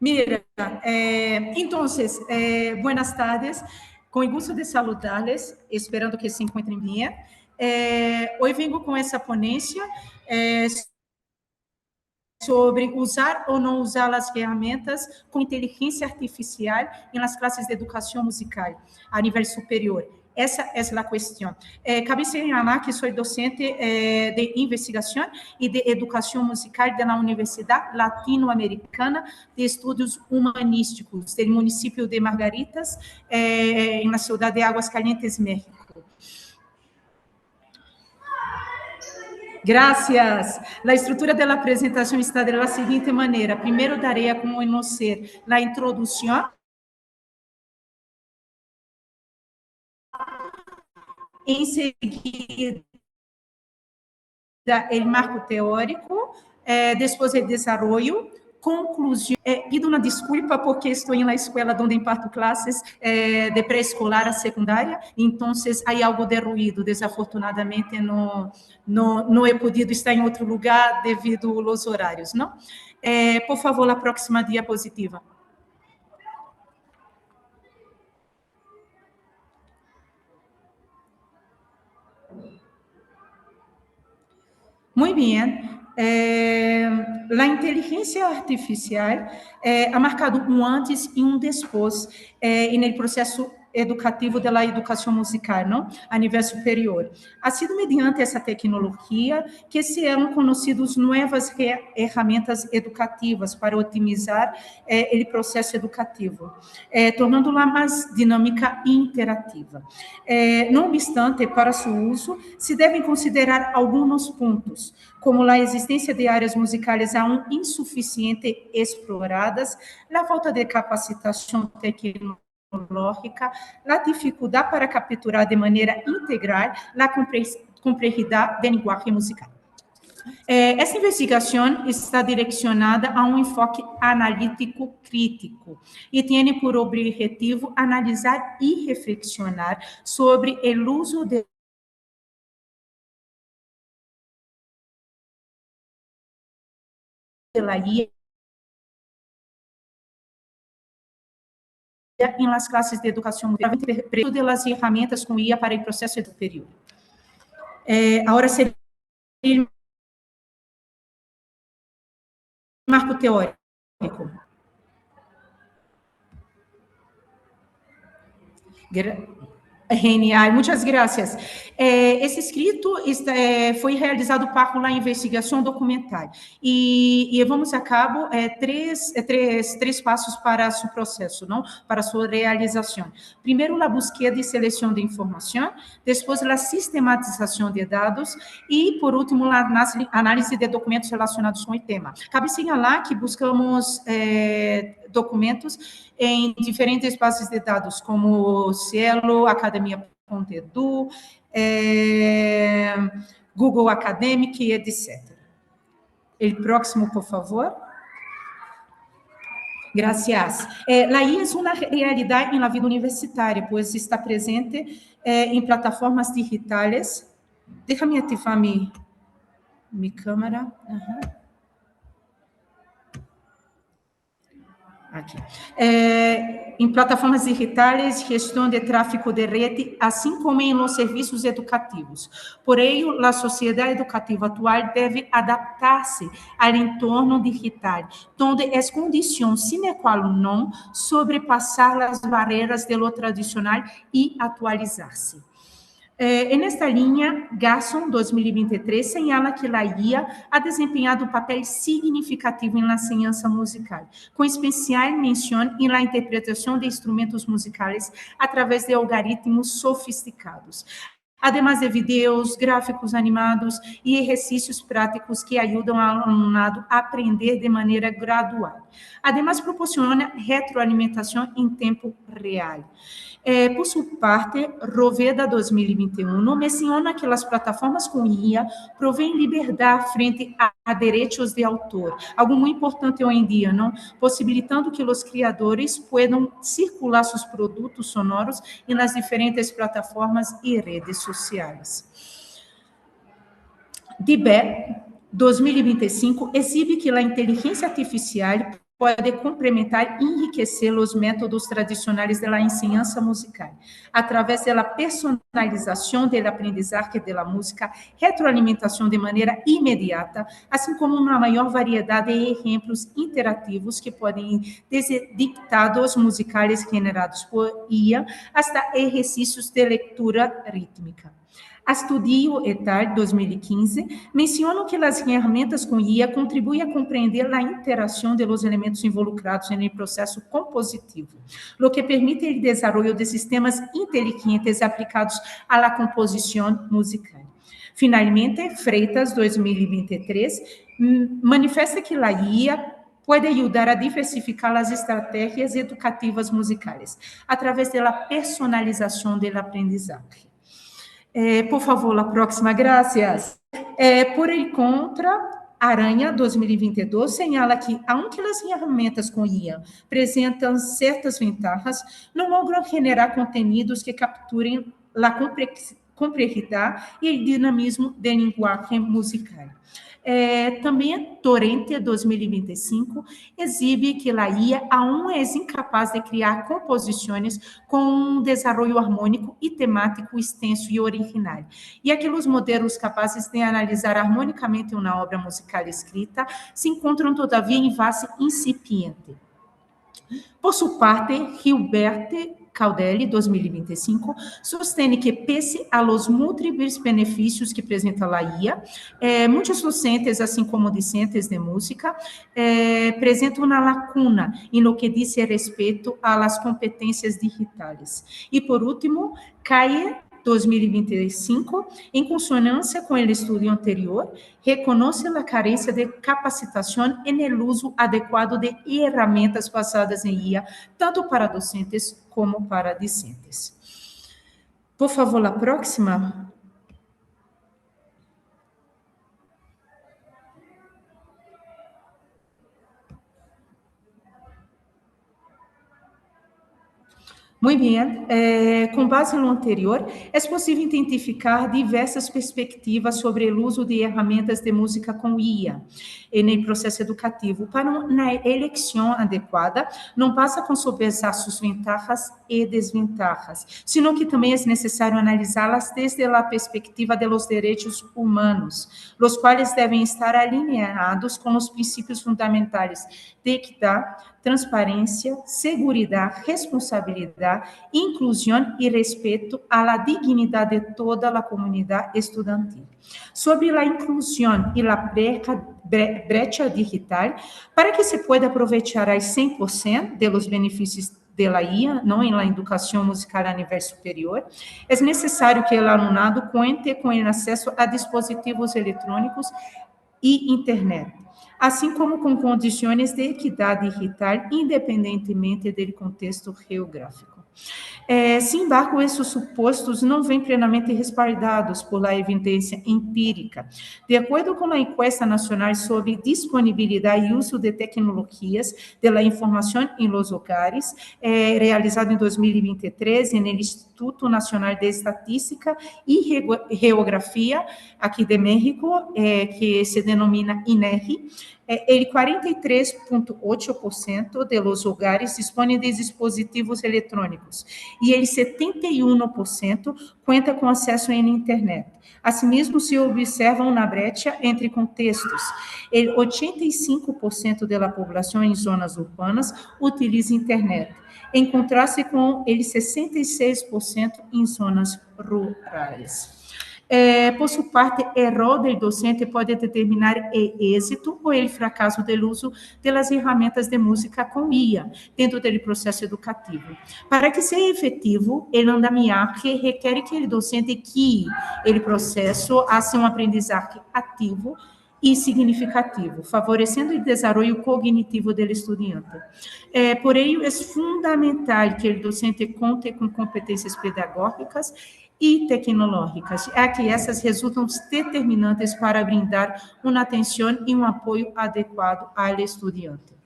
Mira, entonces, buenas tardes, com o gusto de saludarles, esperando que se encontrem bem. Hoje vengo com essa ponência sobre usar ou não usar as ferramentas com inteligência artificial em las classes de educação musical a nível superior. Essa é a questão. Cabe señalar que sou docente de investigação e de educação musical da Universidade Latino-Americana de Estudos Humanísticos, do município de Margaritas, na cidade de Aguascalientes, México. Gracias. La estrutura de la apresentação está de la seguinte maneira. Primeiro darei a conhecer a introdução. Em seguida, o marco teórico, depois o desenvolvimento, conclusão. Pido uma desculpa porque estou na escola onde imparto classes de pré-escolar a secundária, então há algo de ruído. Desafortunadamente, não he podido estar em outro lugar devido aos horários, não? Por favor, a próxima diapositiva. Muito bem. A inteligência artificial ha marcado antes e depois no processo educativo da educação musical, não? A nível superior. Ha sido mediante essa tecnologia que se são conhecidas novas ferramentas educativas para otimizar o processo educativo, tornando-la mais dinâmica e interativa. Não obstante, para seu uso, se devem considerar alguns pontos, como a existência de áreas musicais aún insuficiente exploradas, a falta de capacitação tecnológica, a dificuldade para capturar de maneira integral a complexidade da linguagem musical. Essa investigação está direcionada a enfoque analítico crítico e tem por objetivo analisar e reflexionar sobre o uso de la IA em las classes de educação musical, de las ferramentas com IA para o processo superior. Agora seria marco teórico. Genial, muitas graças. Esse escrito foi realizado para a investigação documental e vamos a cabo três passos para seu processo, não? Para sua realização. Primeiro, a busca e seleção de informação, depois, a sistematização de dados e, por último, a análise de documentos relacionados com o tema. Cabe señalar que buscamos documentos em diferentes bases de dados, como Cielo, Academia.edu, Google Academic, etc. O próximo, por favor. Gracias. La IA é uma realidade na vida universitária, pois está presente em plataformas digitais. Déjame ativar minha câmera. Aqui. Em plataformas digitais, gestão de tráfego de rede, assim como em los serviços educativos. Por ello, a sociedade educativa atual deve adaptar-se ao entorno digital, onde é condição sine qua non sobrepassar as barreiras de lo tradicional e atualizar-se. Nesta linha, Garson, 2023, señala que a IA ha desempenhado um papel significativo na enseñança musical, com especial menção em la interpretação de instrumentos musicais através de algoritmos sofisticados, además de vídeos, gráficos animados e exercícios práticos que ajudam ao alunado a aprender de maneira gradual. Además, proporciona retroalimentação em tempo real. Por sua parte, Roveda 2021 menciona que as plataformas com IA provêm liberdade frente a direitos de autor, algo muito importante hoje em dia, não? Possibilitando que os criadores possam circular seus produtos sonoros nas diferentes plataformas e redes sociais. DIBE 2025 exibe que a inteligência artificial pode complementar e enriquecer os métodos tradicionais da enseñanza musical, através da personalização do aprendizagem da música, retroalimentação de maneira imediata, assim como uma maior variedade de exemplos interativos que podem desde dictados musicais generados por IA hasta exercícios de leitura rítmica. Studio et al. 2015 mencionam que as ferramentas com IA contribuem a compreender a interação de los elementos involucrados no processo compositivo, lo que permite o desenvolvimento de sistemas inteligentes aplicados à la composição musical. Finalmente, Freitas, 2023, manifesta que a IA pode ajudar a diversificar as estratégias educativas musicais, através da personalização do aprendizagem. Por favor, a próxima, graças. Por el contra, Aranha 2022 señala que, aunque as ferramentas com IA apresentam certas vantagens, não logram generar conteúdos que capturem a complexidade e o dinamismo da linguagem musical. Também Torrente 2025 exibe que a IA aún é incapaz de criar composições com um desenvolvimento harmônico e temático extenso e original, e que os modelos capazes de analisar harmonicamente uma obra musical escrita se encontram todavia em fase incipiente. Por sua parte, Gilberte Caudelli, 2025, sostém que, pese a los múltiplos benefícios que apresenta a IA, muitos docentes, assim como discentes de música, apresentam uma lacuna em lo que diz respeito a las competências digitais. E, por último, Calle 2025, em consonância com o estudo anterior, reconhece a carência de capacitação no uso adequado de ferramentas basadas em IA, tanto para docentes como para discentes. Por favor, a próxima. Muito bem, com base no anterior, é possível identificar diversas perspectivas sobre o uso de ferramentas de música com IA no processo educativo. Para uma eleição adequada, não basta com sopesar suas vantagens e desvantagens, sino que também é necessário analisá-las desde a perspectiva dos direitos humanos, os quais devem estar alinhados com os princípios fundamentais de equidade, transparência, seguridade, responsabilidade, inclusão e respeito à dignidade de toda a comunidade estudantil. Sobre a inclusão e a brecha digital, para que se pueda aproveitar al 100% de los benefícios de la IA, não em la educação musical a nível superior, é necessário que o alunado conte com o acesso a dispositivos eletrônicos e internet, assim como com condições de equidade digital, independentemente do contexto geográfico. Sin embargo, esses supostos não vêm plenamente respaldados por la evidência empírica. De acordo com a Encuesta Nacional sobre Disponibilidade e Uso de Tecnologias de la Informação em los Hogares, realizado em 2023 no Instituto Nacional de Estatística e Geografia, aqui de México, que se denomina INEGI, el 43,8% de los hogares dispõem de dispositivos eletrônicos e el 71% conta com acesso à internet. Assim, se observa uma brecha entre contextos. El 85% da população em zonas urbanas utiliza internet, em contraste com el 66% em zonas rurais. Por sua parte, o rol do docente pode determinar o êxito ou o fracasso do uso das ferramentas de música com IA dentro do processo educativo. Para que seja efetivo, o andamiaje requer que o docente guie o processo hacia aprendizagem ativo e significativo, favorecendo o desenvolvimento cognitivo do estudante. Por ello, é fundamental que o docente conte com competências pedagógicas e tecnológicas, que essas resultam determinantes para brindar uma atenção e um apoio adequado ao estudante.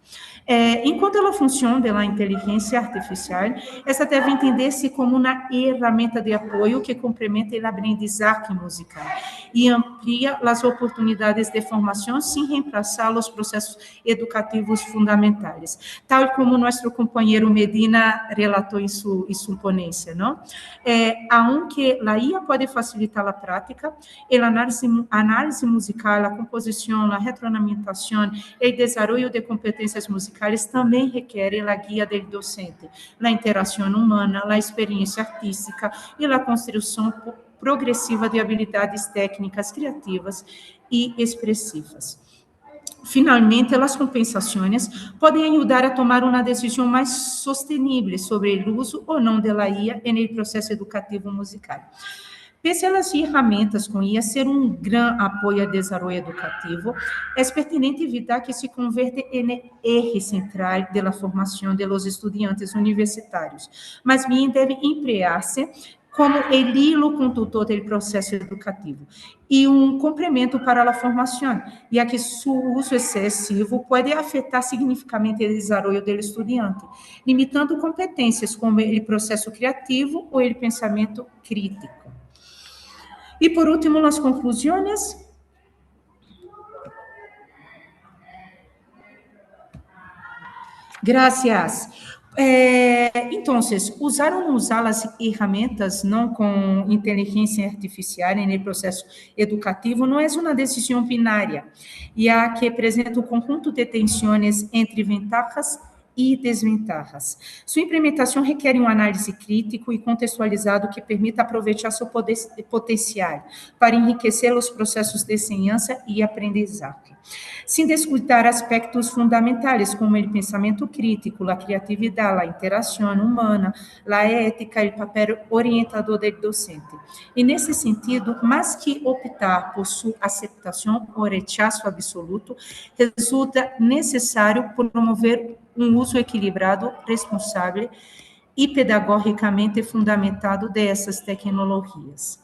Enquanto ela funciona pela inteligência artificial, essa deve entender-se como uma ferramenta de apoio que complementa o aprendizagem musical e amplia as oportunidades de formação sem reemplaçar os processos educativos fundamentais, tal como nosso companheiro Medina relatou em sua ponência, não? Aunque a IA pode facilitar a prática, a análise musical, a composição, a retroalimentação e o desenvolvimento de competências musicais também requerem a guia do docente, a interação humana, a experiência artística e a construção progressiva de habilidades técnicas, criativas e expressivas. Finalmente, as compensações podem ajudar a tomar uma decisão mais sustentável sobre o uso ou não da IA no processo educativo musical. Pese às ferramentas com IA ser um grande apoio ao desenvolvimento educativo, é pertinente evitar que se converta em eje central da formação dos estudantes universitários, mas bem deve empregar-se como o hilo condutor do processo educativo e um complemento para a formação, já que seu uso excessivo pode afetar significativamente o desenvolvimento do estudante, limitando competências como o processo criativo ou o pensamento crítico. E por último, as conclusões. Gracias. Então, usar ou não usar as ferramentas não com inteligência artificial no processo educativo não é uma decisão binária, já que apresenta um conjunto de tensões entre vantagens e desventajas. Sua implementação requer uma análise crítica e contextualizado que permita aproveitar seu potencial para enriquecer os processos de ensinança e aprendizagem, sem descuidar aspectos fundamentais como o pensamento crítico, a criatividade, a interação humana, a ética e o papel orientador do docente. E nesse sentido, mais que optar por sua aceitação ou rechaço absoluto, resulta necessário promover um uso equilibrado, responsável e pedagogicamente fundamentado dessas tecnologias.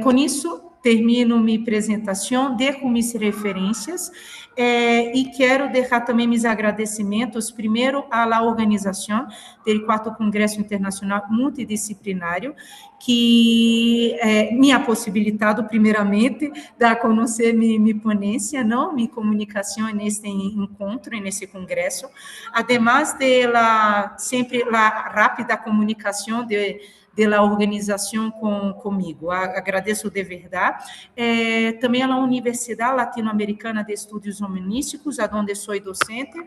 Com isso, termino minha apresentação, deixo minhas referências e quero deixar também meus agradecimentos, primeiro, à organização do 4º Congresso Internacional Multidisciplinário, que me ha possibilitado, primeiramente, dar a conhecer minha ponência, não, minha comunicação neste encontro, nesse congresso, además de sempre a rápida comunicação da organização comigo. Agradeço de verdade. Também à Universidade Latino-Americana de Estudos Humanísticos, onde sou docente,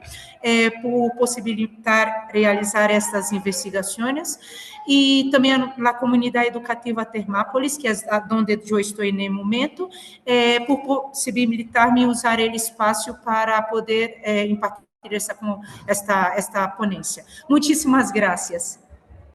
por possibilitar realizar estas investigações, e também à comunidade educativa Termápolis, que é onde eu estou no momento, por possibilitar-me usar o espaço para poder impartir esta ponência. Muitíssimas graças.